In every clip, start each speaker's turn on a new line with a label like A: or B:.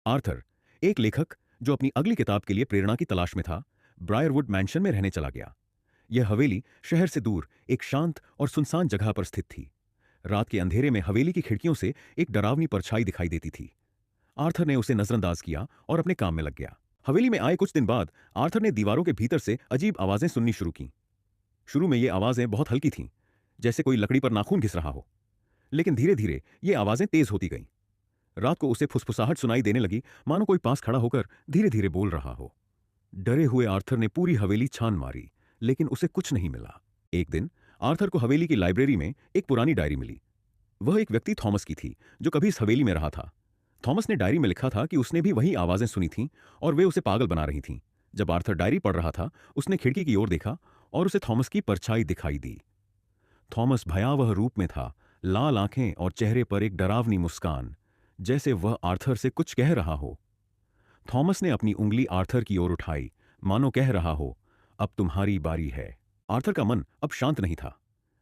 A: Arthur, एक लेखक जो अपनी अगली किताब के लिए प्रेरणा की तलाश में था, ब्रायरवुड मैंशन में रहने चला गया। यह हवेली शहर से दूर एक शांत और सुनसान जगह पर स्थित थी। रात के अंधेरे में हवेली की खिड़कियों से एक डरावनी परछाई दिखाई देती थी। आर्थर ने उसे नजरअंदाज किया और अपने काम में लग गया। हवेली में आए कुछ दिन बाद आर्थर ने दीवारों के भीतर से अजीब आवाजें सुननी शुरू की। शुरू में ये आवाजें बहुत हल्की थीं, जैसे कोई लकड़ी पर नाखून घिस रहा हो। लेकिन धीरे धीरे ये आवाजें तेज होती गईं। रात को उसे फुसफुसाहट सुनाई देने लगी, मानो कोई पास खड़ा होकर धीरे धीरे बोल रहा हो। डरे हुए आर्थर ने पूरी हवेली छान मारी, लेकिन उसे कुछ नहीं मिला। एक दिन आर्थर को हवेली की लाइब्रेरी में एक पुरानी डायरी मिली। वह एक व्यक्ति थॉमस की थी, जो कभी इस हवेली में रहा था। थॉमस ने डायरी में लिखा था कि उसने भी वही आवाजें सुनी थीं और वे उसे पागल बना रही थीं। जब आर्थर डायरी पढ़ रहा था, उसने खिड़की की ओर देखा और उसे थॉमस की परछाई दिखाई दी। थॉमस भयावह रूप में था, लाल आंखें और चेहरे पर एक डरावनी मुस्कान, जैसे वह आर्थर से कुछ कह रहा हो। थॉमस ने अपनी उंगली आर्थर की ओर उठाई, मानो कह रहा हो, अब तुम्हारी बारी है। आर्थर का मन अब शांत नहीं था।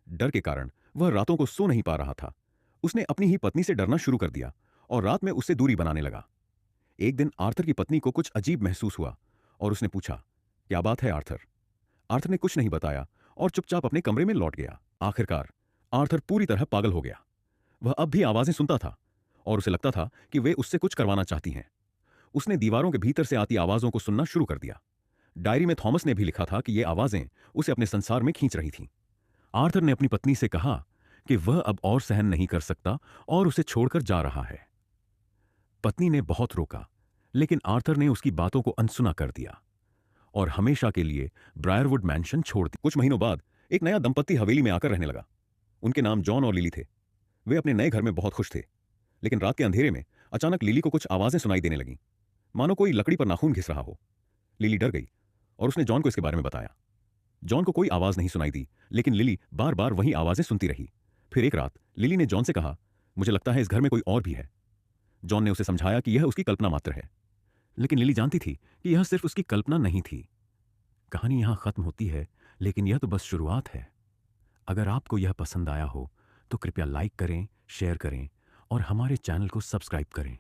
A: डर के कारण वह रातों को सो नहीं पा रहा था। उसने अपनी ही पत्नी से डरना शुरू कर दिया और रात में उससे दूरी बनाने लगा। एक दिन आर्थर की पत्नी को कुछ अजीब महसूस हुआ और उसने पूछा, क्या बात है आर्थर? आर्थर ने कुछ नहीं बताया और चुपचाप अपने कमरे में लौट गया। आखिरकार आर्थर पूरी तरह पागल हो गया। वह अब भी आवाजें सुनता था और उसे लगता था कि वे उससे कुछ करवाना चाहती हैं। उसने दीवारों के भीतर से आती आवाजों को सुनना शुरू कर दिया। डायरी में थॉमस ने भी लिखा था कि ये आवाजें उसे अपने संसार में खींच रही थीं। आर्थर ने अपनी पत्नी से कहा कि वह अब और सहन नहीं कर सकता और उसे छोड़कर जा रहा है। पत्नी ने बहुत रोका, लेकिन आर्थर ने उसकी बातों को अनसुना कर दिया और हमेशा के लिए ब्रायरवुड मैंशन छोड़ दी। कुछ महीनों बाद एक नया दंपत्ति हवेली में आकर रहने लगा। उनके नाम जॉन और लिली थे। वे अपने नए घर में बहुत खुश थे, लेकिन रात के अंधेरे में अचानक लिली को कुछ आवाजें सुनाई देने लगीं, मानो कोई लकड़ी पर नाखून घिस रहा हो। लिली डर गई और उसने जॉन को इसके बारे में बताया। जॉन को कोई आवाज नहीं सुनाई दी, लेकिन लिली बार बार वही आवाजें सुनती रही। फिर एक रात लिली ने जॉन से कहा, मुझे लगता है इस घर में कोई और भी है। जॉन ने उसे समझाया कि यह उसकी कल्पना मात्र है, लेकिन लिली जानती थी कि यह सिर्फ उसकी कल्पना नहीं थी। कहानी यहां खत्म होती है, लेकिन यह तो बस शुरुआत है। अगर आपको यह पसंद आया हो तो कृपया लाइक करें, शेयर करें और हमारे चैनल को सब्सक्राइब करें।